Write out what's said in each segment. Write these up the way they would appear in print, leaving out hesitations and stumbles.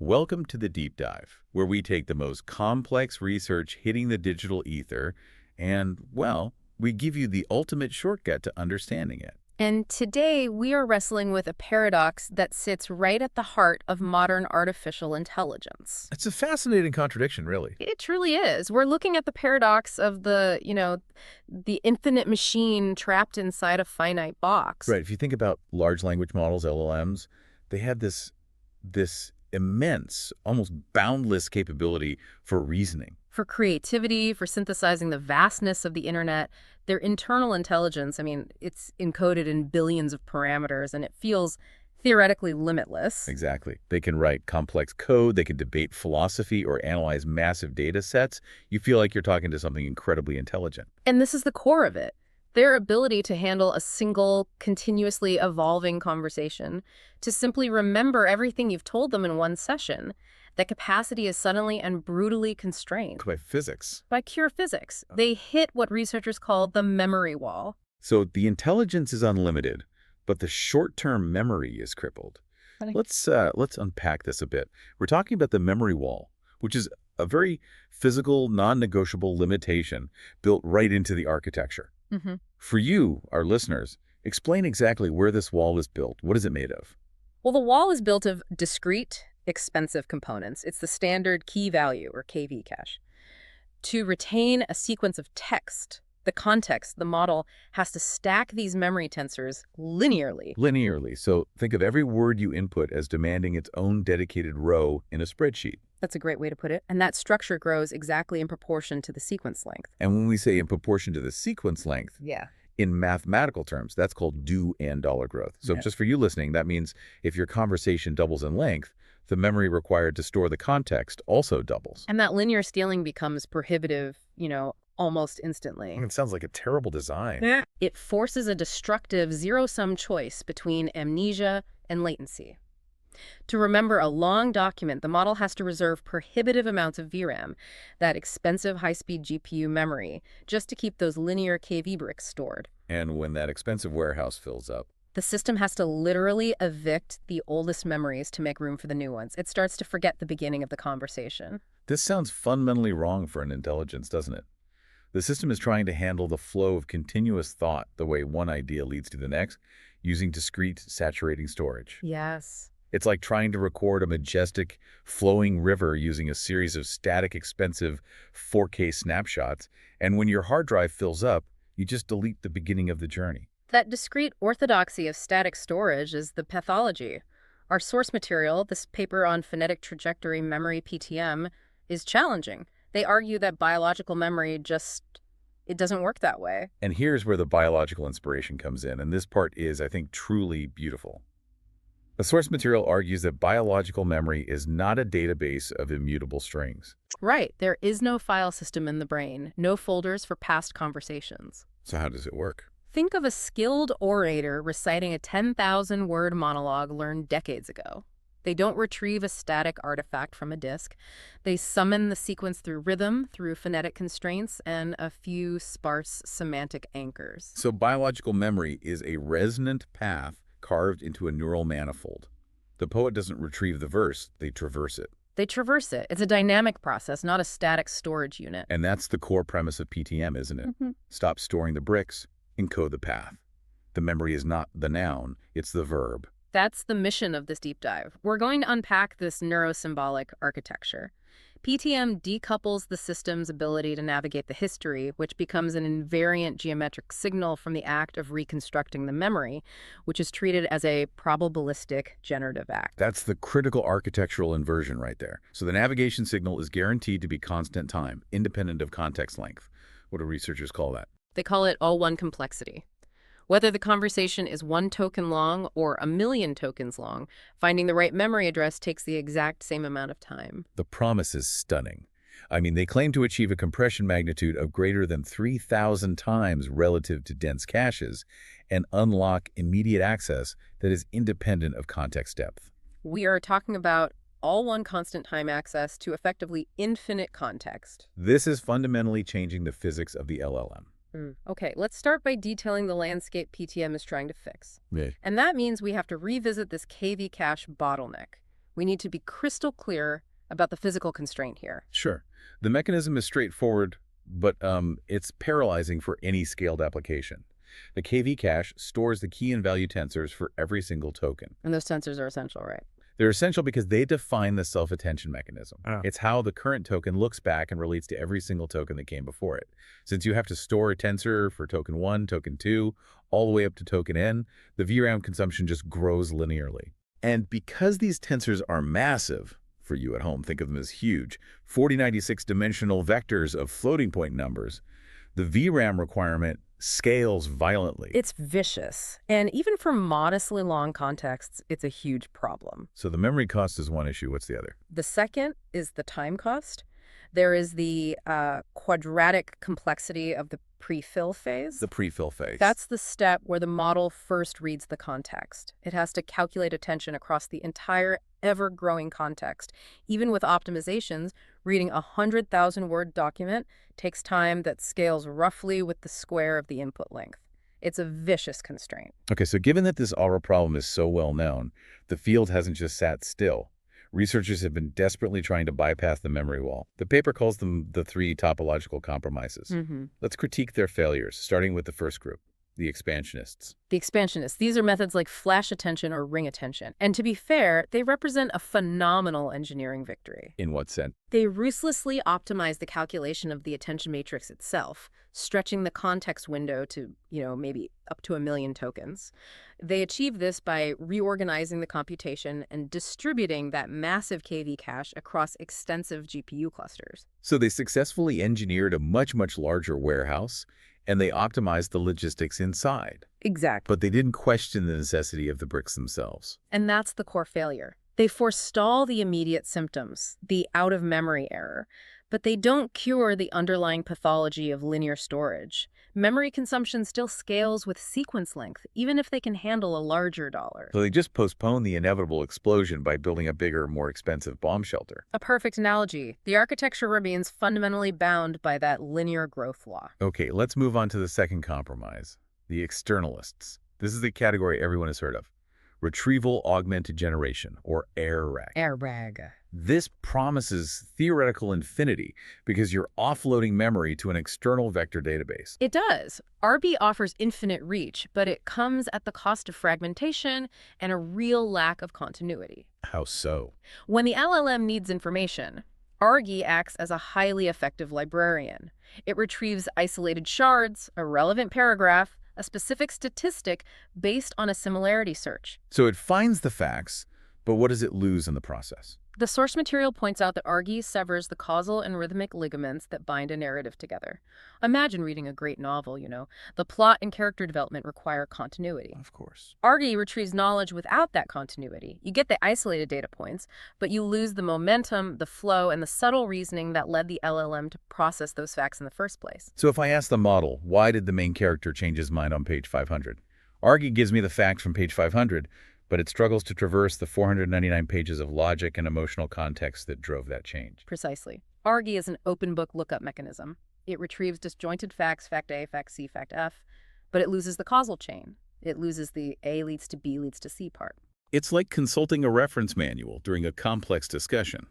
Welcome to the Deep Dive, where we take the most complex research hitting the digital ether and, well, we give you the ultimate shortcut to understanding it. And today we are wrestling with a paradox that sits right at the heart of modern artificial intelligence. It's a fascinating contradiction, really. It truly is. We're looking at the paradox of the infinite machine trapped inside a finite box. Right, if you think about large language models, LLMs, they have this immense, almost boundless capability for reasoning. For creativity, for synthesizing the vastness of the internet, their internal intelligence, it's encoded in billions of parameters, and it feels theoretically limitless. Exactly. They can write complex code, they can debate philosophy or analyze massive data sets. You feel like you're talking to something incredibly intelligent. And this is the core of it. Their ability to handle a single, continuously evolving conversation, to simply remember everything you've told them in one session. That capacity is suddenly and brutally constrained. By physics. By pure physics. They hit what researchers call the memory wall. So the intelligence is unlimited, but the short-term memory is crippled. Let's unpack this a bit. We're talking about the memory wall, which is a very physical, non-negotiable limitation built right into the architecture. For you, our listeners, explain exactly where this wall is built. What is it made of? Well, the wall is built of discrete, expensive components. It's the standard key value, or KV cache. To retain a sequence of text, the context, the model, has to stack these memory tensors linearly. Linearly. So think of every word you input as demanding its own dedicated row in a spreadsheet. That's a great way to put it. And that structure grows exactly in proportion to the sequence length. And when we say in proportion to the sequence length, Yeah. in mathematical terms, that's called do and dollar growth. So just for you listening, that means if your conversation doubles in length, the memory required to store the context also doubles. And that linear scaling becomes prohibitive, almost instantly. It sounds like a terrible design. It forces a destructive zero-sum choice between amnesia and latency. To remember a long document, the model has to reserve prohibitive amounts of VRAM, that expensive high-speed GPU memory, just to keep those linear KV bricks stored. And when that expensive warehouse fills up, The system has to literally evict the oldest memories to make room for the new ones. It starts to forget the beginning of the conversation. this sounds fundamentally wrong for an intelligence, doesn't it? The system is trying to handle the flow of continuous thought the way one idea leads to the next, using discrete, saturating storage. Yes. It's like trying to record a majestic, flowing river using a series of static, expensive 4K snapshots, and when your hard drive fills up, you just delete the beginning of the journey. That discrete orthodoxy of static storage is the pathology. Our source material, this paper on Phonetic Trajectory Memory, PTM, is challenging. They argue that biological memory it doesn't work that way. And here's where the biological inspiration comes in, and this part is, I think, truly beautiful. The source material argues that biological memory is not a database of immutable strings. Right. There is no file system in the brain, no folders for past conversations. So how does it work? Think of a skilled orator reciting a 10,000-word monologue learned decades ago. They don't retrieve a static artifact from a disk. They summon the sequence through rhythm, through phonetic constraints, and a few sparse semantic anchors. So biological memory is a resonant path carved into a neural manifold. The poet doesn't retrieve the verse, they traverse it. They traverse it. It's a dynamic process, not a static storage unit. And that's the core premise of PTM, isn't it? Stop storing the bricks, encode the path. The memory is not the noun, it's the verb. That's the mission of this deep dive. We're going to unpack this neurosymbolic architecture. PTM decouples the system's ability to navigate the history, which becomes an invariant geometric signal from the act of reconstructing the memory, which is treated as a probabilistic generative act. That's the critical architectural inversion right there. So the navigation signal is guaranteed to be constant time, independent of context length. What do researchers call that? They call it all-one complexity. Whether the conversation is 1 token long or 1,000,000 tokens long, finding the right memory address takes the exact same amount of time. The promise is stunning. They claim to achieve a compression magnitude of greater than 3,000 times relative to dense caches and unlock immediate access that is independent of context depth. We are talking about all-one constant time access to effectively infinite context. This is fundamentally changing the physics of the LLM. Okay, let's start by detailing the landscape PTM is trying to fix. And that means we have to revisit this KV cache bottleneck. We need to be crystal clear about the physical constraint here. Sure. The mechanism is straightforward, but it's paralyzing for any scaled application. The KV cache stores the key and value tensors for every single token. And those tensors are essential, right? They're essential because they define the self-attention mechanism. Oh. It's how the current token looks back and relates to every single token that came before it. Since you have to store a tensor for token 1, token 2, all the way up to token n, the VRAM consumption just grows linearly. And because these tensors are massive, for you at home, think of them as huge, 4096 dimensional vectors of floating point numbers, the VRAM requirement scales violently. It's vicious. And even for modestly long contexts, it's a huge problem. So the memory cost is one issue. What's the other? The second is the time cost. There is the quadratic complexity of the prefill phase. The prefill phase. That's the step where the model first reads the context. It has to calculate attention across the entire ever-growing context. Even with optimizations, reading a 100,000-word document takes time that scales roughly with the square of the input length. It's a vicious constraint. Okay, so given that this aura problem is so well known, the field hasn't just sat still. Researchers have been desperately trying to bypass the memory wall. The paper calls them the 3 topological compromises. Let's critique their failures, starting with the first group, the expansionists. The expansionists. These are methods like flash attention or ring attention. And to be fair, they represent a phenomenal engineering victory. In what sense? They ruthlessly optimize the calculation of the attention matrix itself, stretching the context window to, maybe up to 1 million tokens. They achieve this by reorganizing the computation and distributing that massive KV cache across extensive GPU clusters. So they successfully engineered a much, much larger warehouse, and they optimized the logistics inside. Exactly. But they didn't question the necessity of the bricks themselves. And that's the core failure. They forestall the immediate symptoms, the out-of-memory error, but they don't cure the underlying pathology of linear storage. Memory consumption still scales with sequence length, even if they can handle a larger dollar. So they just postponed the inevitable explosion by building a bigger, more expensive bomb shelter. A perfect analogy. The architecture remains fundamentally bound by that linear growth law. Okay, let's move on to the second compromise, the externalists. This is the category everyone has heard of. Retrieval Augmented Generation, or ERAG. ERAG. This promises theoretical infinity because you're offloading memory to an external vector database. It does. RB offers infinite reach, but it comes at the cost of fragmentation and a real lack of continuity. How so? When the LLM needs information, ARGI acts as a highly effective librarian. It retrieves isolated shards, a relevant paragraph, a specific statistic based on a similarity search. So it finds the facts, but what does it lose in the process? The source material points out that ARGI severs the causal and rhythmic ligaments that bind a narrative together. Imagine reading a great novel, The plot and character development require continuity. Of course. ARGI retrieves knowledge without that continuity. You get the isolated data points, but you lose the momentum, the flow, and the subtle reasoning that led the LLM to process those facts in the first place. So if I ask the model, why did the main character change his mind on page 500? ARGI gives me the facts from page 500, but it struggles to traverse the 499 pages of logic and emotional context that drove that change. Precisely. ARGI is an open book lookup mechanism. It retrieves disjointed facts, fact A, fact C, fact F, but it loses the causal chain. It loses the A leads to B leads to C part. It's like consulting a reference manual during a complex discussion.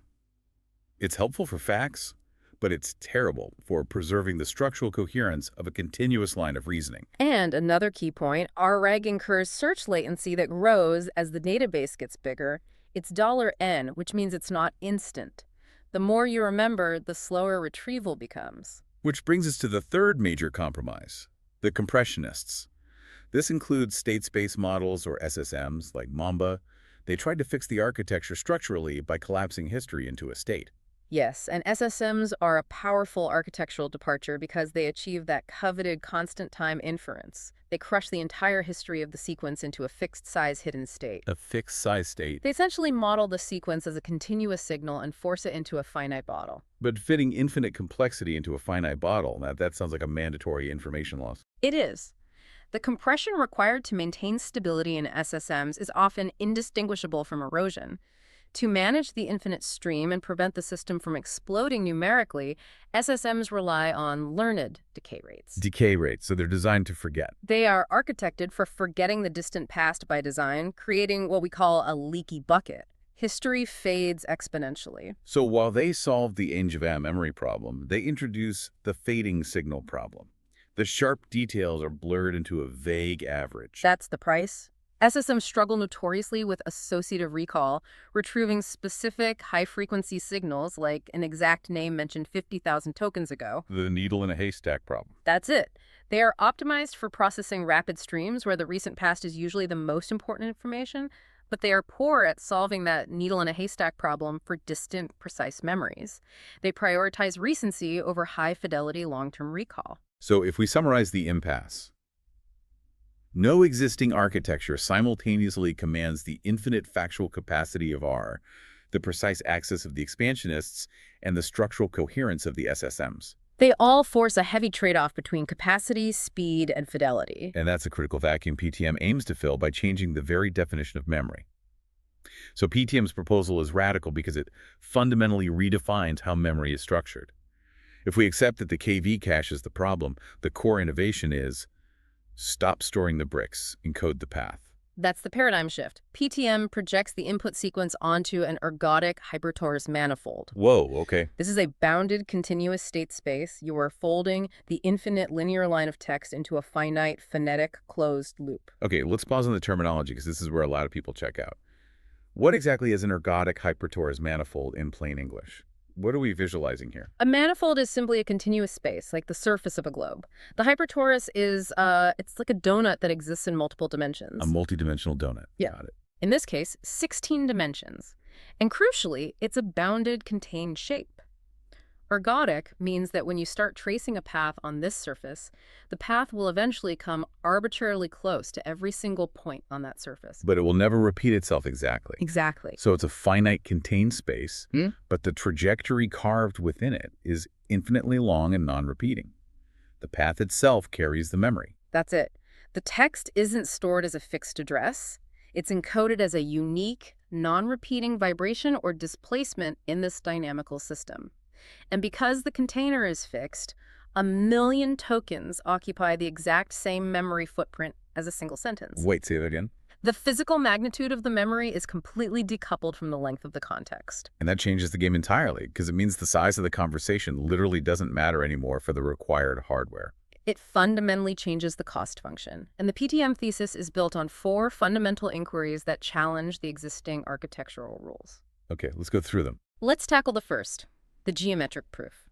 It's helpful for facts, but it's terrible for preserving the structural coherence of a continuous line of reasoning. And another key point, RAG incurs search latency that grows as the database gets bigger. It's $N, which means it's not instant. The more you remember, the slower retrieval becomes. Which brings us to the third major compromise, the compressionists. This includes state space models, or SSMs, like Mamba. They tried to fix the architecture structurally by collapsing history into a state. Yes, and SSMs are a powerful architectural departure because they achieve that coveted constant time inference. They crush the entire history of the sequence into a fixed size hidden state. A fixed size state. They essentially model the sequence as a continuous signal and force it into a finite bottle. But fitting infinite complexity into a finite bottle, that sounds like a mandatory information loss. It is. The compression required to maintain stability in SSMs is often indistinguishable from erosion. To manage the infinite stream and prevent the system from exploding numerically, SSMs rely on learned decay rates. Decay rates, so they're designed to forget. They are architected for forgetting the distant past by design, creating what we call a leaky bucket. history fades exponentially. So while they solved the age-of memory problem, they introduce the fading signal problem. The sharp details are blurred into a vague average. That's the price. SSMs struggle notoriously with associative recall, retrieving specific high-frequency signals like an exact name mentioned 50,000 tokens ago. The needle in a haystack problem. That's it. They are optimized for processing rapid streams where the recent past is usually the most important information, but they are poor at solving that needle in a haystack problem for distant, precise memories. They prioritize recency over high-fidelity long-term recall. So if we summarize the impasse, no existing architecture simultaneously commands the infinite factual capacity of R, the precise access of the expansionists, and the structural coherence of the SSMs. They all force a heavy trade-off between capacity, speed, and fidelity. And that's a critical vacuum PTM aims to fill by changing the very definition of memory. So PTM's proposal is radical because it fundamentally redefines how memory is structured. If we accept that the KV cache is the problem, the core innovation is stop storing the bricks, encode the path. That's the paradigm shift. PTM projects the input sequence onto an ergodic hypertorus manifold. Whoa, okay. This is a bounded continuous state space. You are folding the infinite linear line of text into a finite phonetic closed loop. Okay, let's pause on the terminology because this is where a lot of people check out. What exactly is an ergodic hypertorus manifold in plain English? What are we visualizing here? A manifold is simply a continuous space, like the surface of a globe. The hypertorus is, it's like a donut that exists in multiple dimensions. A multidimensional donut. Yeah. Got it. In this case, 16 dimensions. And crucially, it's a bounded, contained shape. Ergodic means that when you start tracing a path on this surface, the path will eventually come arbitrarily close to every single point on that surface. But it will never repeat itself exactly. Exactly. So it's a finite contained space, but the trajectory carved within it is infinitely long and non-repeating. The path itself carries the memory. That's it. The text isn't stored as a fixed address. It's encoded as a unique, non-repeating vibration or displacement in this dynamical system. And because the container is fixed, 1 million tokens occupy the exact same memory footprint as a single sentence. Wait, say that again. The physical magnitude of the memory is completely decoupled from the length of the context. And that changes the game entirely, because it means the size of the conversation literally doesn't matter anymore for the required hardware. It fundamentally changes the cost function. And the PTM thesis is built on 4 fundamental inquiries that challenge the existing architectural rules. Okay, let's go through them. Let's tackle the first. The geometric proof.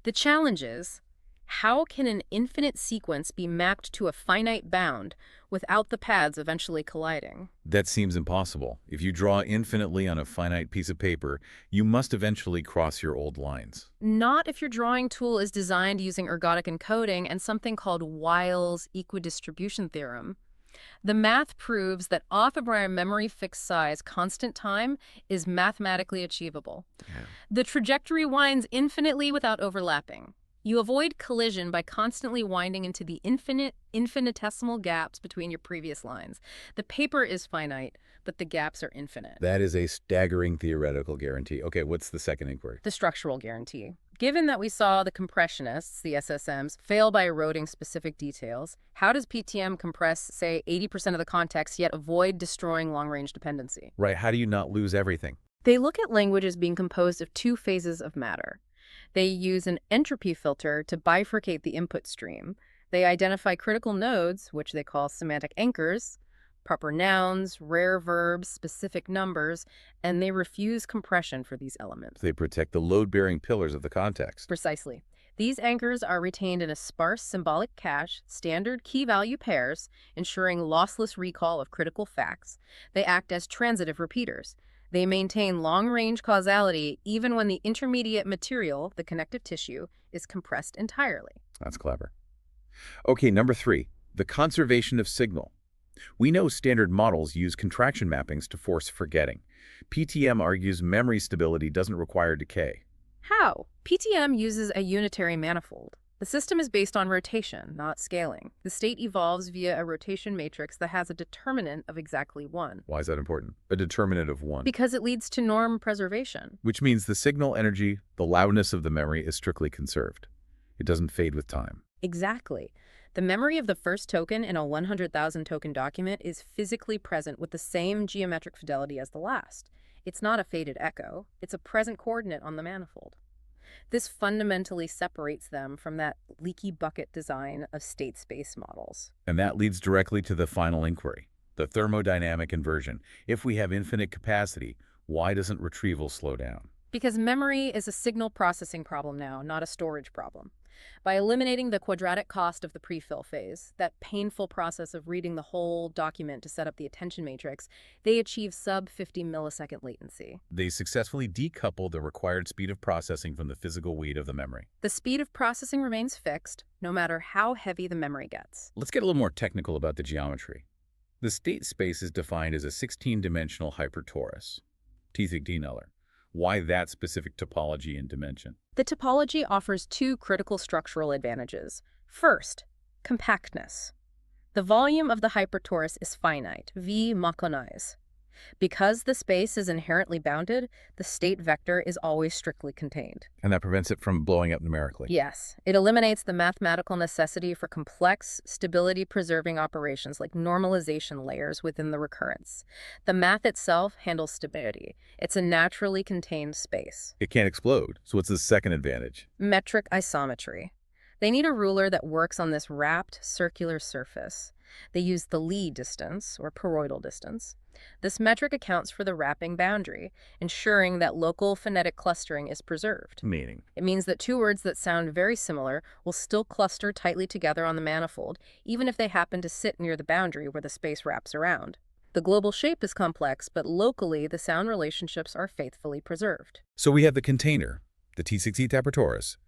The challenge is, how can an infinite sequence be mapped to a finite bound without the paths eventually colliding? That seems impossible. If you draw infinitely on a finite piece of paper, you must eventually cross your old lines. Not if your drawing tool is designed using ergodic encoding and something called Weil's equidistribution theorem. The math proves that off of our memory fixed size, constant time is mathematically achievable. Yeah. The trajectory winds infinitely without overlapping. You avoid collision by constantly winding into the infinitesimal gaps between your previous lines. The paper is finite, but the gaps are infinite. That is a staggering theoretical guarantee. Okay, what's the second inquiry? The structural guarantee. Given that we saw the compressionists, the SSMs, fail by eroding specific details, how does PTM compress, say, 80% of the context yet avoid destroying long-range dependency? Right, how do you not lose everything? They look at language as being composed of 2 phases of matter. They use an entropy filter to bifurcate the input stream. They identify critical nodes, which they call semantic anchors, proper nouns, rare verbs, specific numbers, and they refuse compression for these elements. They protect the load-bearing pillars of the context. Precisely. These anchors are retained in a sparse symbolic cache, standard key-value pairs, ensuring lossless recall of critical facts. They act as transitive repeaters. They maintain long-range causality even when the intermediate material, the connective tissue, is compressed entirely. That's clever. Okay, number 3, the conservation of signal. We know standard models use contraction mappings to force forgetting. PTM argues memory stability doesn't require decay. How? PTM uses a unitary manifold. The system is based on rotation, not scaling. The state evolves via a rotation matrix that has a determinant of exactly 1. Why is that important? A determinant of 1. Because it leads to norm preservation. Which means the signal energy, the loudness of the memory is strictly conserved. It doesn't fade with time. Exactly. The memory of the first token in a 100,000 token document is physically present with the same geometric fidelity as the last. It's not a faded echo. It's a present coordinate on the manifold. This fundamentally separates them from that leaky bucket design of state space models. And that leads directly to the final inquiry, the thermodynamic inversion. If we have infinite capacity, why doesn't retrieval slow down? Because memory is a signal processing problem now, not a storage problem. By eliminating the quadratic cost of the prefill phase, that painful process of reading the whole document to set up the attention matrix, they achieve sub-50 millisecond latency. They successfully decouple the required speed of processing from the physical weight of the memory. The speed of processing remains fixed, no matter how heavy the memory gets. Let's get a little more technical about the geometry. The state space is defined as a 16-dimensional hypertorus. T.HOUICHIME nuller. Why that specific topology and dimension? The topology offers two critical structural advantages. First, compactness. The volume of the hypertorus is finite, V Mach-Onais. Because the space is inherently bounded, the state vector is always strictly contained. And that prevents it from blowing up numerically. Yes, it eliminates the mathematical necessity for complex, stability-preserving operations like normalization layers within the recurrence. The math itself handles stability. It's a naturally contained space. It can't explode, so what's the second advantage? Metric isometry. They need a ruler that works on this wrapped, circular surface. They use the Lie distance, or toroidal distance. This metric accounts for the wrapping boundary, ensuring that local phonetic clustering is preserved. Meaning? It means that two words that sound very similar will still cluster tightly together on the manifold, even if they happen to sit near the boundary where the space wraps around. The global shape is complex, but locally the sound relationships are faithfully preserved. So we have the container, the T.HOUICHIME hypertorus,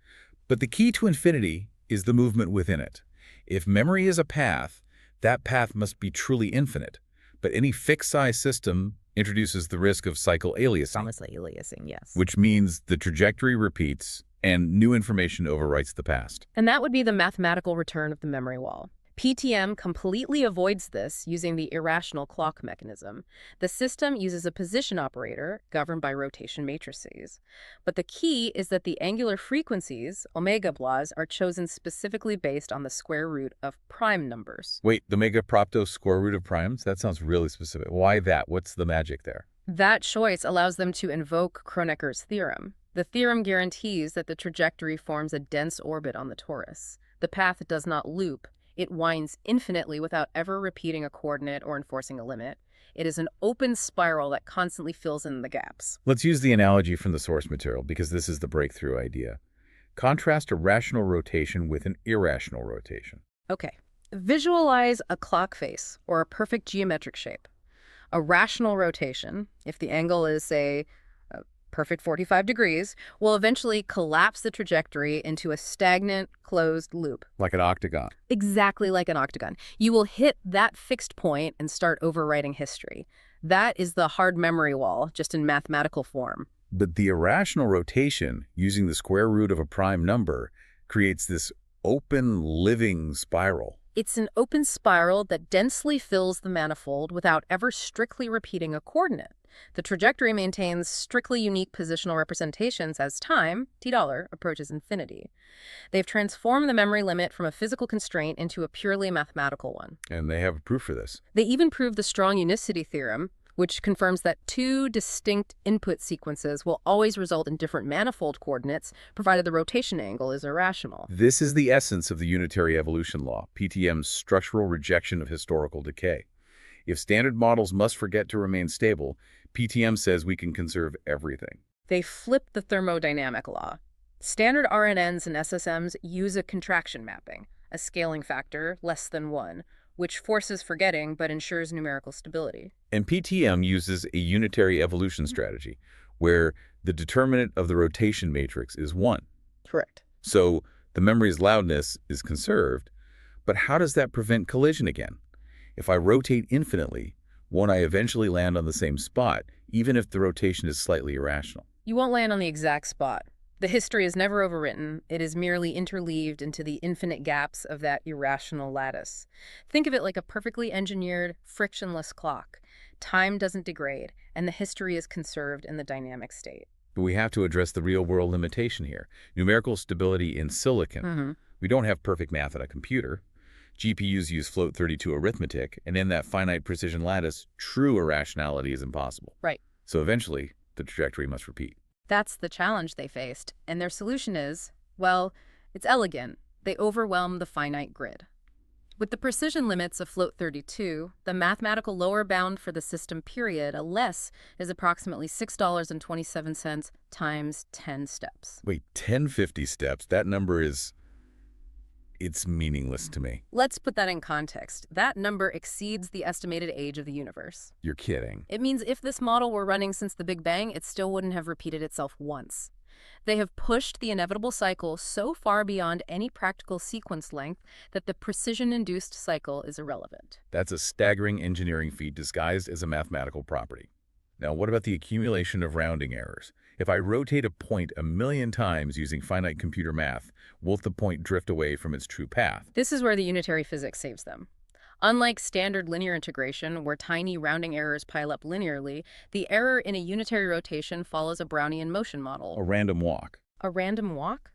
but the key to infinity is the movement within it. If memory is a path, that path must be truly infinite. But any fixed-size system introduces the risk of cycle aliasing. Aliasing, yes. Which means the trajectory repeats and new information overwrites the past. And that would be the mathematical return of the memory wall. PTM completely avoids this using the irrational clock mechanism. The system uses a position operator governed by rotation matrices. But the key is that the angular frequencies, omega blahs, are chosen specifically based on the square root of prime numbers. Wait, the mega propto square root of primes? That sounds really specific. Why that? What's the magic there? That choice allows them to invoke Kronecker's theorem. The theorem guarantees that the trajectory forms a dense orbit on the torus. The path does not loop. It winds infinitely without ever repeating a coordinate or enforcing a limit. It is an open spiral that constantly fills in the gaps. Let's use the analogy from the source material because this is the breakthrough idea. Contrast a rational rotation with an irrational rotation. Okay. Visualize a clock face or a perfect geometric shape. A rational rotation, if the angle is, say, perfect 45 degrees, will eventually collapse the trajectory into a stagnant, closed loop. Like an octagon. Exactly like an octagon. You will hit that fixed point and start overwriting history. That is the hard memory wall, just in mathematical form. But the irrational rotation, using the square root of a prime number, creates this open, living spiral. It's an open spiral that densely fills the manifold without ever strictly repeating a coordinate. The trajectory maintains strictly unique positional representations as time, $t, approaches infinity. They've transformed the memory limit from a physical constraint into a purely mathematical one. And they have a proof for this. They even proved the strong unicity theorem, which confirms that two distinct input sequences will always result in different manifold coordinates, provided the rotation angle is irrational. This is the essence of the unitary evolution law, PTM's structural rejection of historical decay. If standard models must forget to remain stable, PTM says we can conserve everything. They flip the thermodynamic law. Standard RNNs and SSMs use a contraction mapping, a scaling factor less than 1, which forces forgetting but ensures numerical stability. And PTM uses a unitary evolution strategy, where the determinant of the rotation matrix is 1. Correct. So the memory's loudness is conserved, but how does that prevent collision again? If I rotate infinitely, won't I eventually land on the same spot, even if the rotation is slightly irrational? You won't land on the exact spot. The history is never overwritten. It is merely interleaved into the infinite gaps of that irrational lattice. Think of it like a perfectly engineered, frictionless clock. Time doesn't degrade, and the history is conserved in the dynamic state. But we have to address the real-world limitation here. Numerical stability in silicon. We don't have perfect math on a computer. GPUs use float-32 arithmetic, and in that finite precision lattice, true irrationality is impossible. Right. So eventually, the trajectory must repeat. That's the challenge they faced, and their solution is, well, it's elegant. They overwhelm the finite grid. With the precision limits of float 32, the mathematical lower bound for the system period, a less, is approximately $6.27 times 10 steps. Wait, 1050 steps? That number it's meaningless to me. Let's put that in context. That number exceeds the estimated age of the universe. You're kidding. It means if this model were running since the Big Bang, it still wouldn't have repeated itself once. They have pushed the inevitable cycle so far beyond any practical sequence length that the precision-induced cycle is irrelevant. That's a staggering engineering feat disguised as a mathematical property. Now, what about the accumulation of rounding errors? If I rotate a point 1,000,000 times using finite computer math, won't the point drift away from its true path? This is where the unitary physics saves them. Unlike standard linear integration, where tiny rounding errors pile up linearly, the error in a unitary rotation follows a Brownian motion model. A random walk. A random walk?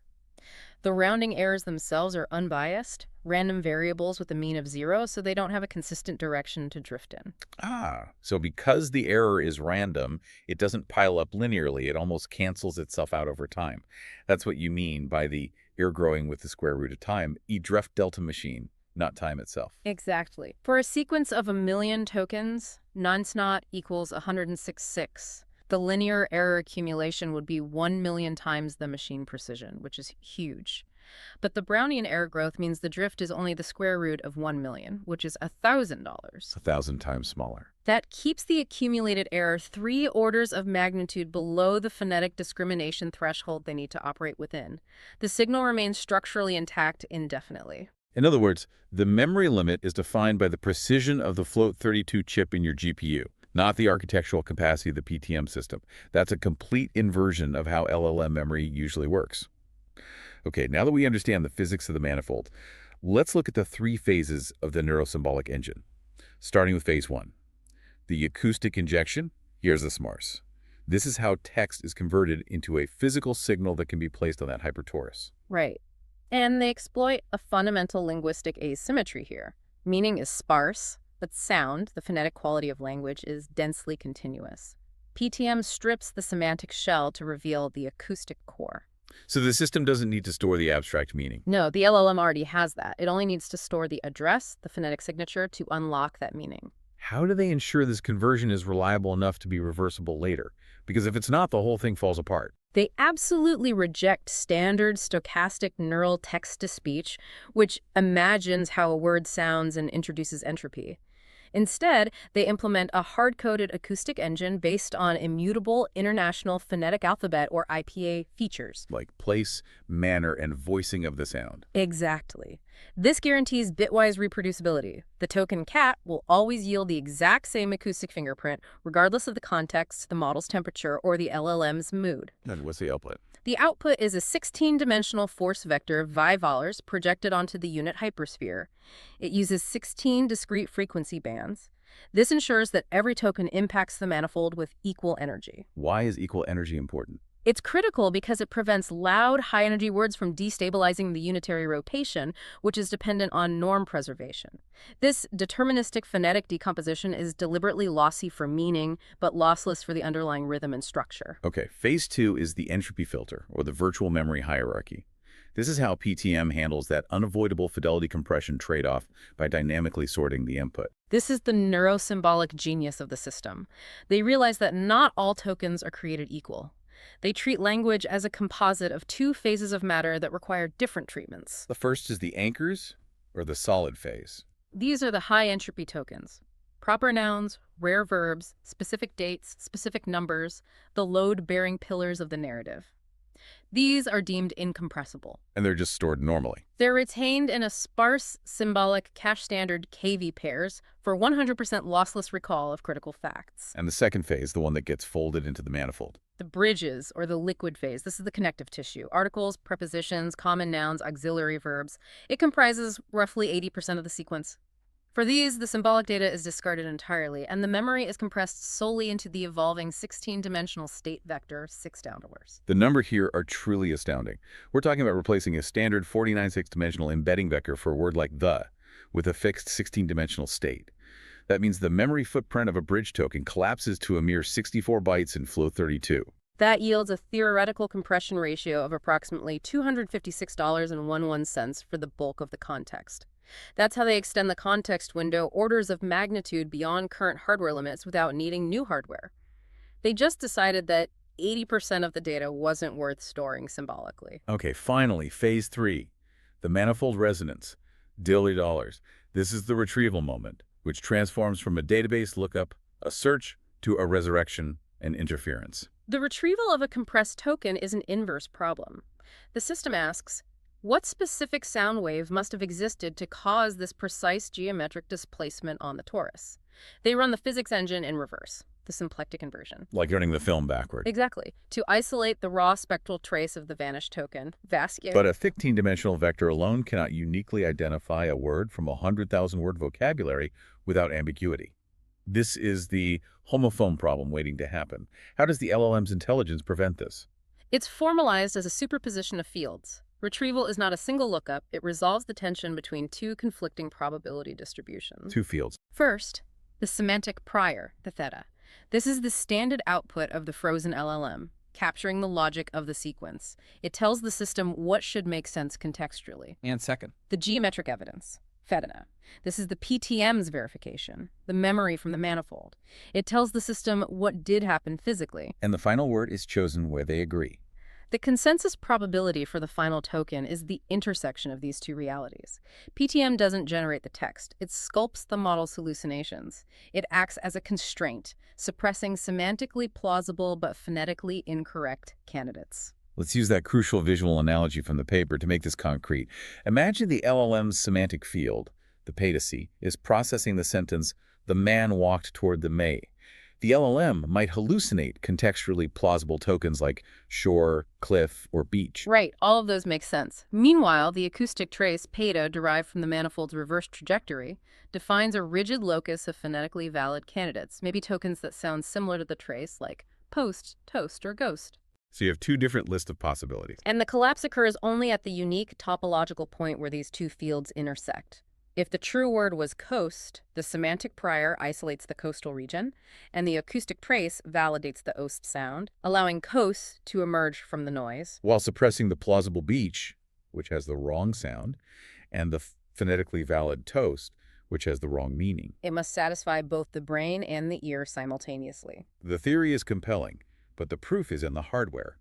The rounding errors themselves are unbiased, random variables with a mean of 0, so they don't have a consistent direction to drift in. So because the error is random, it doesn't pile up linearly. It almost cancels itself out over time. That's what you mean by the error growing with the square root of time, drift delta machine, not time itself. Exactly. For a sequence of 1,000,000 tokens, nonce-naught equals 106.6. The linear error accumulation would be 1,000,000 times the machine precision, which is huge. But the Brownian error growth means the drift is only the square root of 1,000,000, which is $1,000. 1,000 times smaller. That keeps the accumulated error 3 orders of magnitude below the phonetic discrimination threshold they need to operate within. The signal remains structurally intact indefinitely. In other words, the memory limit is defined by the precision of the float 32 chip in your GPU, not the architectural capacity of the PTM system. That's a complete inversion of how LLM memory usually works. Okay, now that we understand the physics of the manifold, let's look at the 3 phases of the neurosymbolic engine. Starting with phase 1. The acoustic injection. Here's the smarts. This is how text is converted into a physical signal that can be placed on that hypertorus. Right. And they exploit a fundamental linguistic asymmetry here. Meaning is sparse, but sound, the phonetic quality of language, is densely continuous. PTM strips the semantic shell to reveal the acoustic core. So the system doesn't need to store the abstract meaning. No, the LLM already has that. It only needs to store the address, the phonetic signature, to unlock that meaning. How do they ensure this conversion is reliable enough to be reversible later? Because if it's not, the whole thing falls apart. They absolutely reject standard stochastic neural text-to-speech, which imagines how a word sounds and introduces entropy. Instead, they implement a hard-coded acoustic engine based on immutable International Phonetic Alphabet, or IPA, features. Like place, manner, and voicing of the sound. Exactly. This guarantees bitwise reproducibility. The token cat will always yield the exact same acoustic fingerprint, regardless of the context, the model's temperature, or the LLM's mood. And what's the output? The output is a 16-dimensional force vector VI-volars projected onto the unit hypersphere. It uses 16 discrete frequency bands. This ensures that every token impacts the manifold with equal energy. Why is equal energy important? It's critical because it prevents loud, high-energy words from destabilizing the unitary rotation, which is dependent on norm preservation. This deterministic phonetic decomposition is deliberately lossy for meaning, but lossless for the underlying rhythm and structure. Okay, phase 2 is the entropy filter, or the virtual memory hierarchy. This is how PTM handles that unavoidable fidelity compression trade-off by dynamically sorting the input. This is the neurosymbolic genius of the system. They realize that not all tokens are created equal. They treat language as a composite of 2 phases of matter that require different treatments. The first is the anchors, or the solid phase. These are the high-entropy tokens. Proper nouns, rare verbs, specific dates, specific numbers, the load-bearing pillars of the narrative. These are deemed incompressible. And they're just stored normally. They're retained in a sparse, symbolic, cache-standard KV pairs for 100% lossless recall of critical facts. And the second phase, the one that gets folded into the manifold. The bridges, or the liquid phase, this is the connective tissue. Articles, prepositions, common nouns, auxiliary verbs. It comprises roughly 80% of the sequence. For these, the symbolic data is discarded entirely, and the memory is compressed solely into the evolving 16-dimensional state vector 6 downwards. The numbers here are truly astounding. We're talking about replacing a standard 49 6-dimensional embedding vector for a word like the with a fixed 16-dimensional state. That means the memory footprint of a bridge token collapses to a mere 64 bytes in flow 32. That yields a theoretical compression ratio of approximately $256.11 for the bulk of the context. That's how they extend the context window orders of magnitude beyond current hardware limits without needing new hardware. They just decided that 80% of the data wasn't worth storing symbolically. Okay, finally, phase 3, the manifold resonance. Dilly dollars. This is the retrieval moment, which transforms from a database lookup, a search, to a resurrection and interference. The retrieval of a compressed token is an inverse problem. The system asks, what specific sound wave must have existed to cause this precise geometric displacement on the torus? They run the physics engine in reverse, the symplectic inversion. Like running the film backward. Exactly. To isolate the raw spectral trace of the vanished token, VASQ. But a 15-dimensional vector alone cannot uniquely identify a word from a 100,000-word vocabulary without ambiguity. This is the homophone problem waiting to happen. How does the LLM's intelligence prevent this? It's formalized as a superposition of fields. Retrieval is not a single lookup. It resolves the tension between two conflicting probability distributions. Two fields. First, the semantic prior, the theta. This is the standard output of the frozen LLM, capturing the logic of the sequence. It tells the system what should make sense contextually. And second, The geometric evidence, theta. This is the PTM's verification, the memory from the manifold. It tells the system what did happen physically. And the final word is chosen where they agree. The consensus probability for the final token is the intersection of these two realities. PTM doesn't generate the text. It sculpts the model's hallucinations. It acts as a constraint, suppressing semantically plausible but phonetically incorrect candidates. Let's use that crucial visual analogy from the paper to make this concrete. Imagine the LLM's semantic field, the patacy, is processing the sentence, "The man walked toward the May." The LLM might hallucinate contextually plausible tokens like shore, cliff, or beach. Right, all of those make sense. Meanwhile, the acoustic trace, peta, derived from the manifold's reverse trajectory, defines a rigid locus of phonetically valid candidates, maybe tokens that sound similar to the trace, like post, toast, or ghost. So you have two different lists of possibilities. And the collapse occurs only at the unique topological point where these two fields intersect. If the true word was coast, the semantic prior isolates the coastal region, and the acoustic trace validates the oast sound, allowing coast to emerge from the noise. While suppressing the plausible beach, which has the wrong sound, and the phonetically valid toast, which has the wrong meaning. It must satisfy both the brain and the ear simultaneously. The theory is compelling, but the proof is in the hardware.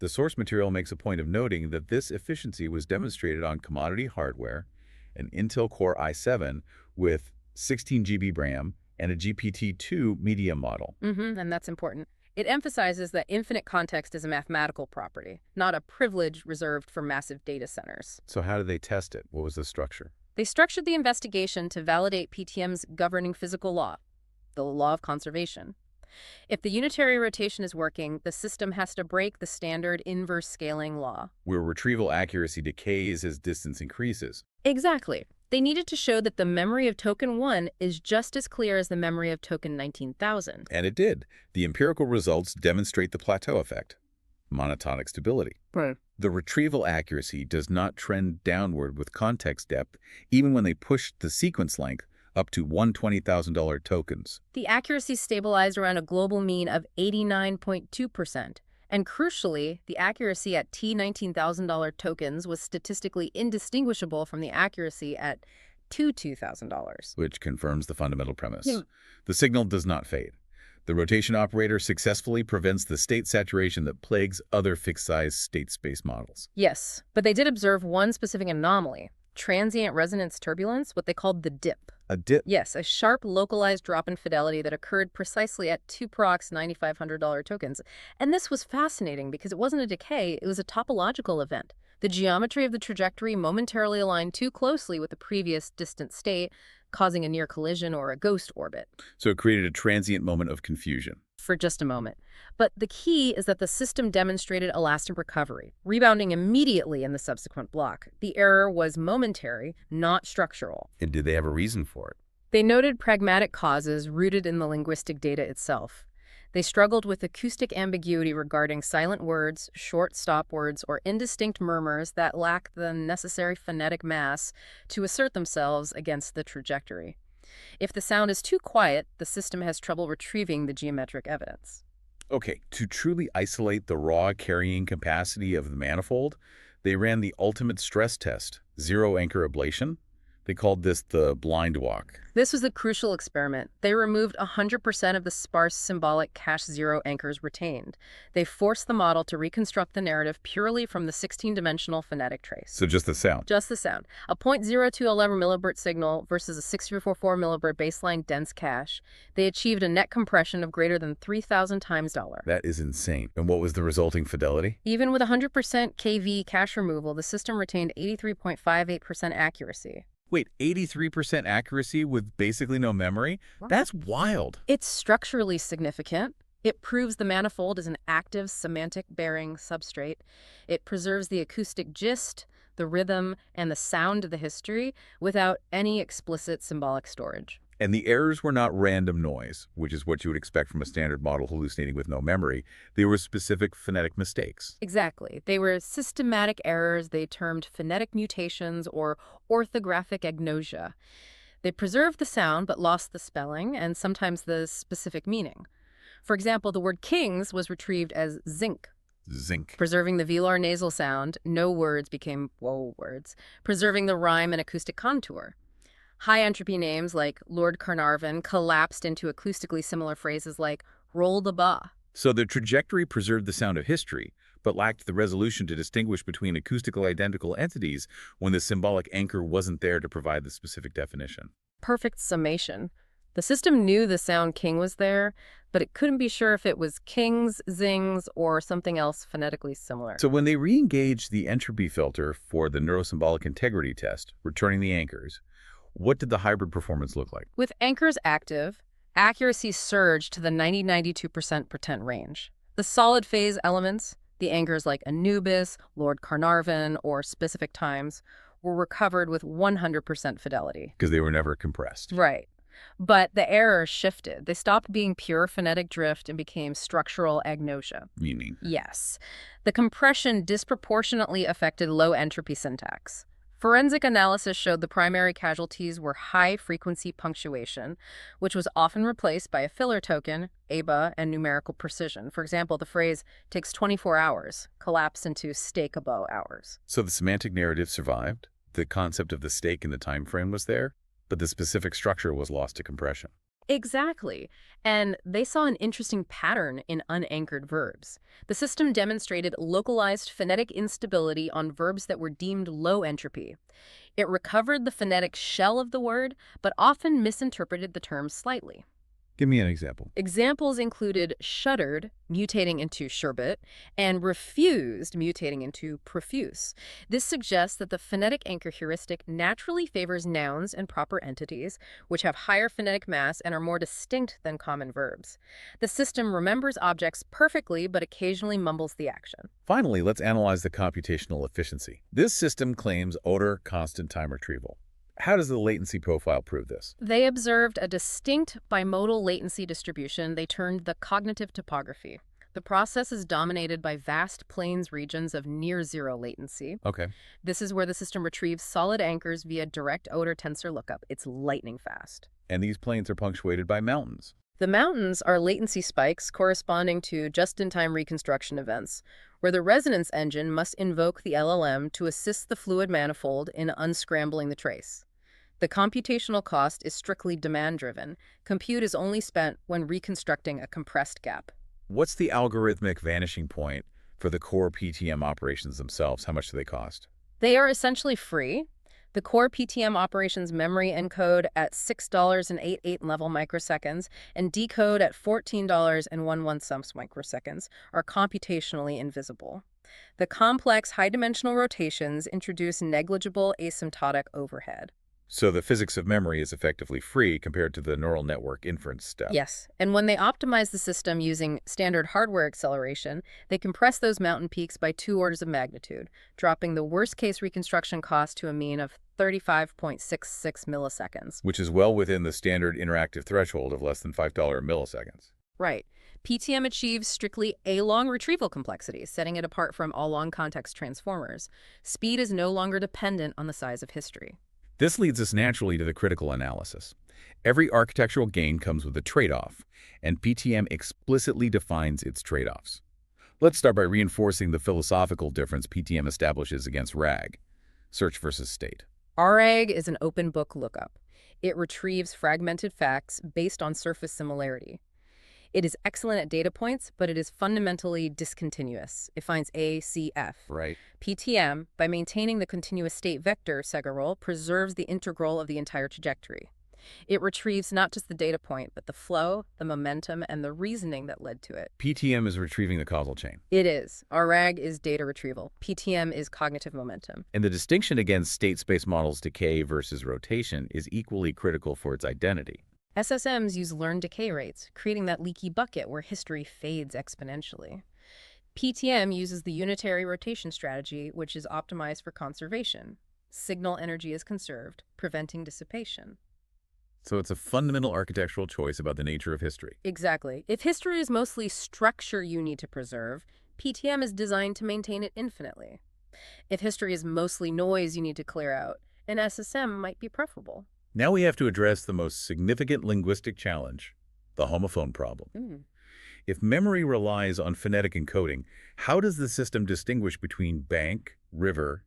The source material makes a point of noting that this efficiency was demonstrated on commodity hardware, an Intel Core i7 with 16 GB VRAM and a GPT-2 media model. And that's important. It emphasizes that infinite context is a mathematical property, not a privilege reserved for massive data centers. So how did they test it? What was the structure? They structured the investigation to validate PTM's governing physical law, the law of conservation. If the unitary rotation is working, the system has to break the standard inverse scaling law, where retrieval accuracy decays as distance increases. Exactly. They needed to show that the memory of token 1 is just as clear as the memory of token 19,000. And it did. The empirical results demonstrate the plateau effect, monotonic stability. Right. The retrieval accuracy does not trend downward with context depth, even when they push the sequence length up to $120,000 tokens. The accuracy stabilized around a global mean of 89.2%. And crucially, the accuracy at $19,000 tokens was statistically indistinguishable from the accuracy at $2,000. Which confirms the fundamental premise. The signal does not fade. The rotation operator successfully prevents the state saturation that plagues other fixed-size state space models. Yes, but they did observe one specific anomaly, transient resonance turbulence, what they called the dip. A dip? Yes, a sharp localized drop in fidelity that occurred precisely at 2prox $9,500 tokens. And this was fascinating because it wasn't a decay, it was a topological event. The geometry of the trajectory momentarily aligned too closely with the previous distant state, causing a near collision or a ghost orbit. So it created a transient moment of confusion. For just a moment. But the key is that the system demonstrated elastic recovery, rebounding immediately in the subsequent block. The error was momentary, not structural. And did they have a reason for it? They noted pragmatic causes rooted in the linguistic data itself. They struggled with acoustic ambiguity regarding silent words, short stop words, or indistinct murmurs that lack the necessary phonetic mass to assert themselves against the trajectory. If the sound is too quiet, the system has trouble retrieving the geometric evidence. Okay, to truly isolate the raw carrying capacity of the manifold, they ran the ultimate stress test, zero anchor ablation. They called this the blind walk. This was a crucial experiment. They removed 100% of the sparse symbolic cache zero anchors retained. They forced the model to reconstruct the narrative purely from the 16-dimensional phonetic trace. So just the sound. Just the sound. A 0.0211 millibert signal versus a 6444 millibert baseline dense cache. They achieved a net compression of greater than 3,000 times dollar. That is insane. And what was the resulting fidelity? Even with 100% KV cache removal, the system retained 83.58% accuracy. Wait, 83% accuracy with basically no memory? That's wild. It's structurally significant. It proves the manifold is an active semantic-bearing substrate. It preserves the acoustic gist, the rhythm, and the sound of the history without any explicit symbolic storage. And the errors were not random noise, which is what you would expect from a standard model hallucinating with no memory. They were specific phonetic mistakes. Exactly. They were systematic errors they termed phonetic mutations or orthographic agnosia. They preserved the sound but lost the spelling and sometimes the specific meaning. For example, the word kings was retrieved as zinc. Zinc. Preserving the velar nasal sound, no words became whoa words, preserving the rhyme and acoustic contour. High entropy names like Lord Carnarvon collapsed into acoustically similar phrases like roll the ba. So the trajectory preserved the sound of history, but lacked the resolution to distinguish between acoustical identical entities when the symbolic anchor wasn't there to provide the specific definition. Perfect summation. The system knew the sound king was there, but it couldn't be sure if it was kings, zings, or something else phonetically similar. So when they re-engaged the entropy filter for the neurosymbolic integrity test, returning the anchors, what did the hybrid performance look like? With anchors active, accuracy surged to the 90-92% pretend range. The solid phase elements, the anchors like Anubis, Lord Carnarvon, or specific times, were recovered with 100% fidelity. Because they were never compressed. Right. But the errors shifted. They stopped being pure phonetic drift and became structural agnosia. Meaning? Yes. The compression disproportionately affected low entropy syntax. Forensic analysis showed the primary casualties were high-frequency punctuation, which was often replaced by a filler token, ABA, and numerical precision. For example, the phrase takes 24 hours collapsed into steak-abo hours. So the semantic narrative survived, the concept of the steak in the time frame was there, but the specific structure was lost to compression. Exactly. And they saw an interesting pattern in unanchored verbs. The system demonstrated localized phonetic instability on verbs that were deemed low entropy. It recovered the phonetic shell of the word, but often misinterpreted the term slightly. Give me an example. Examples included shuddered, mutating into sherbet, and refused, mutating into profuse. This suggests that the phonetic anchor heuristic naturally favors nouns and proper entities, which have higher phonetic mass and are more distinct than common verbs. The system remembers objects perfectly, but occasionally mumbles the action. Finally, let's analyze the computational efficiency. This system claims odor constant time retrieval. How does the latency profile prove this? They observed a distinct bimodal latency distribution they termed the cognitive topography. The process is dominated by vast plains regions of near-zero latency. Okay. This is where the system retrieves solid anchors via direct odor tensor lookup. It's lightning fast. And these plains are punctuated by mountains. The mountains are latency spikes corresponding to just-in-time reconstruction events, where the resonance engine must invoke the LLM to assist the fluid manifold in unscrambling the trace. The computational cost is strictly demand-driven. Compute is only spent when reconstructing a compressed gap. What's the algorithmic vanishing point for the core PTM operations themselves? How much do they cost? They are essentially free. The core PTM operations memory encode at $6.88 level microseconds and decode at $14.11 microseconds are computationally invisible. The complex high-dimensional rotations introduce negligible asymptotic overhead. So the physics of memory is effectively free compared to the neural network inference step. Yes, and when they optimize the system using standard hardware acceleration, they compress those mountain peaks by 2 orders of magnitude, dropping the worst-case reconstruction cost to a mean of 35.66 milliseconds. Which is well within the standard interactive threshold of less than $5 milliseconds. Right. PTM achieves strictly A-long retrieval complexity, setting it apart from all-long context transformers. Speed is no longer dependent on the size of history. This leads us naturally to the critical analysis. Every architectural gain comes with a trade-off, and PTM explicitly defines its trade-offs. Let's start by reinforcing the philosophical difference PTM establishes against RAG, search versus state. RAG is an open book lookup. It retrieves fragmented facts based on surface similarity. It is excellent at data points, but it is fundamentally discontinuous. It finds A, C, F. Right. PTM, by maintaining the continuous state vector segregable, preserves the integral of the entire trajectory. It retrieves not just the data point, but the flow, the momentum, and the reasoning that led to it. PTM is retrieving the causal chain. It is. RAG is data retrieval. PTM is cognitive momentum. And the distinction against state space models' decay versus rotation is equally critical for its identity. SSMs use learned decay rates, creating that leaky bucket where history fades exponentially. PTM uses the unitary rotation strategy, which is optimized for conservation. Signal energy is conserved, preventing dissipation. So it's a fundamental architectural choice about the nature of history. Exactly. If history is mostly structure you need to preserve, PTM is designed to maintain it infinitely. If history is mostly noise you need to clear out, an SSM might be preferable. Now we have to address the most significant linguistic challenge, the homophone problem. If memory relies on phonetic encoding, how does the system distinguish between bank, river,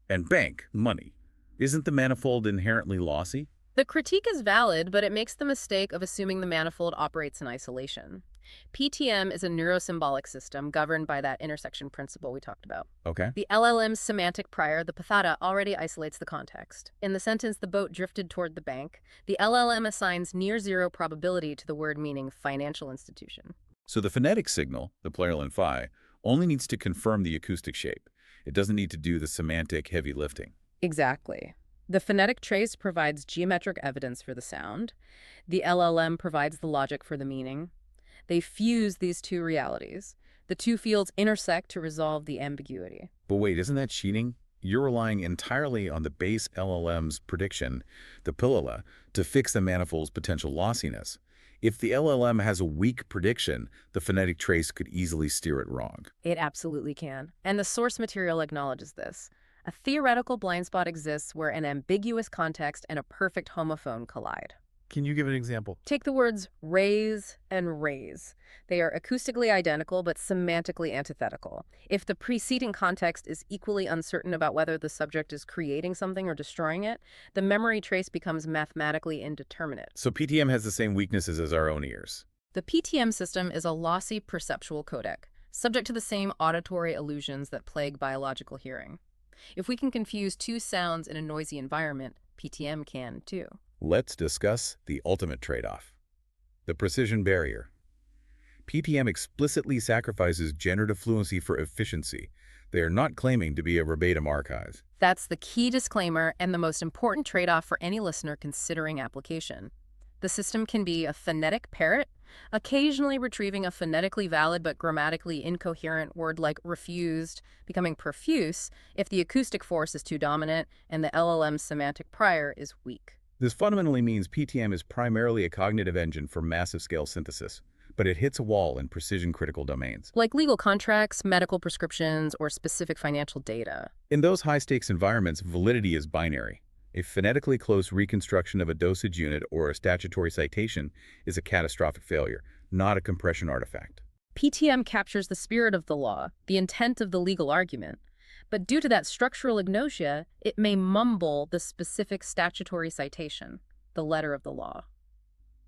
and bank, money? Isn't the manifold inherently lossy? The critique is valid, but it makes the mistake of assuming the manifold operates in isolation. PTM is a neurosymbolic system governed by that intersection principle we talked about. Okay. The LLM's semantic prior, the pathata, already isolates the context. In the sentence, the boat drifted toward the bank, the LLM assigns near-zero probability to the word meaning financial institution. So the phonetic signal, the plurial in phi, only needs to confirm the acoustic shape. It doesn't need to do the semantic heavy lifting. Exactly. The phonetic trace provides geometric evidence for the sound. The LLM provides the logic for the meaning. They fuse these two realities. The two fields intersect to resolve the ambiguity. But wait, isn't that cheating? You're relying entirely on the base LLM's prediction, the pilula, to fix the manifold's potential lossiness. If the LLM has a weak prediction, the phonetic trace could easily steer it wrong. It absolutely can. And the source material acknowledges this. A theoretical blind spot exists where an ambiguous context and a perfect homophone collide. Can you give an example? Take the words raise and raise. They are acoustically identical but semantically antithetical. If the preceding context is equally uncertain about whether the subject is creating something or destroying it, the memory trace becomes mathematically indeterminate. So PTM has the same weaknesses as our own ears. The PTM system is a lossy perceptual codec, subject to the same auditory illusions that plague biological hearing. If we can confuse two sounds in a noisy environment, PTM can too. Let's discuss the ultimate trade-off, the precision barrier. PTM explicitly sacrifices generative fluency for efficiency. They are not claiming to be a verbatim archive. That's the key disclaimer and the most important trade-off for any listener considering application. The system can be a phonetic parrot, occasionally retrieving a phonetically valid but grammatically incoherent word like refused, becoming profuse if the acoustic force is too dominant and the LLM's semantic prior is weak. This fundamentally means PTM is primarily a cognitive engine for massive-scale synthesis, but it hits a wall in precision-critical domains. Like legal contracts, medical prescriptions, or specific financial data. In those high-stakes environments, validity is binary. A phonetically close reconstruction of a dosage unit or a statutory citation is a catastrophic failure, not a compression artifact. PTM captures the spirit of the law, the intent of the legal argument. But due to that structural agnosia, it may mumble the specific statutory citation, the letter of the law.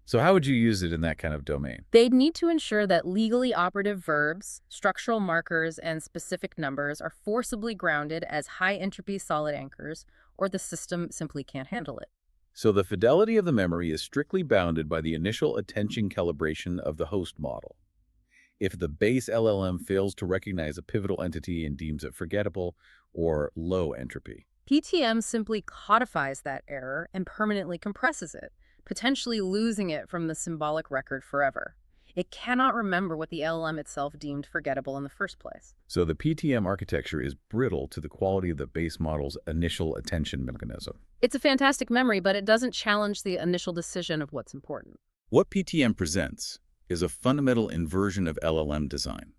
So how would you use it in that kind of domain? They'd need to ensure that legally operative verbs, structural markers, and specific numbers are forcibly grounded as high-entropy solid anchors, or the system simply can't handle it. So the fidelity of the memory is strictly bounded by the initial attention calibration of the host model. If the base LLM fails to recognize a pivotal entity and deems it forgettable or low entropy, PTM simply codifies that error and permanently compresses it, potentially losing it from the symbolic record forever. It cannot remember what the LLM itself deemed forgettable in the first place. So the PTM architecture is brittle to the quality of the base model's initial attention mechanism. It's a fantastic memory, but it doesn't challenge the initial decision of what's important. What PTM presents is a fundamental inversion of LLM design.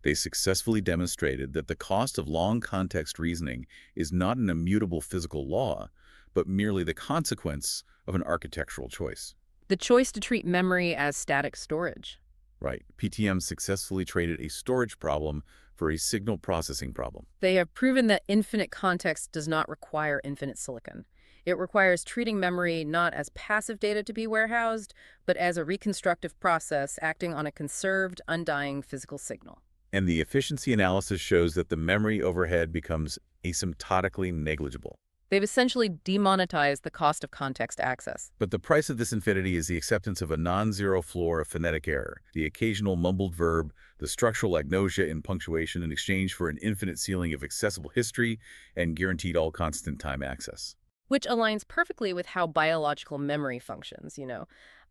They successfully demonstrated that the cost of long context reasoning is not an immutable physical law, but merely the consequence of an architectural choice. The choice to treat memory as static storage. Right. PTM successfully traded a storage problem for a signal processing problem. They have proven that infinite context does not require infinite silicon. It requires treating memory not as passive data to be warehoused, but as a reconstructive process acting on a conserved, undying physical signal. And the efficiency analysis shows that the memory overhead becomes asymptotically negligible. They've essentially demonetized the cost of context access. But the price of this infinity is the acceptance of a non-zero floor of phonetic error, the occasional mumbled verb, the structural agnosia in punctuation in exchange for an infinite ceiling of accessible history and guaranteed all constant time access. Which aligns perfectly with how biological memory functions,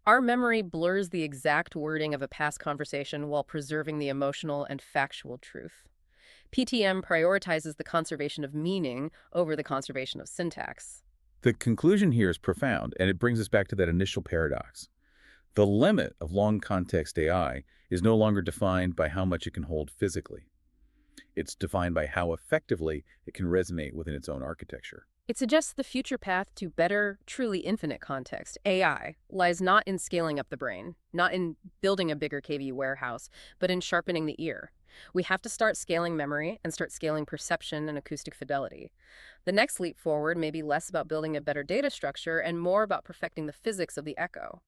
Our memory blurs the exact wording of a past conversation while preserving the emotional and factual truth. PTM prioritizes the conservation of meaning over the conservation of syntax. The conclusion here is profound, and it brings us back to that initial paradox. The limit of long context AI is no longer defined by how much it can hold physically. It's defined by how effectively it can resonate within its own architecture. It suggests the future path to better, truly infinite context, AI, lies not in scaling up the brain, not in building a bigger KV warehouse, but in sharpening the ear. We have to start scaling memory and start scaling perception and acoustic fidelity. The next leap forward may be less about building a better data structure and more about perfecting the physics of the echo.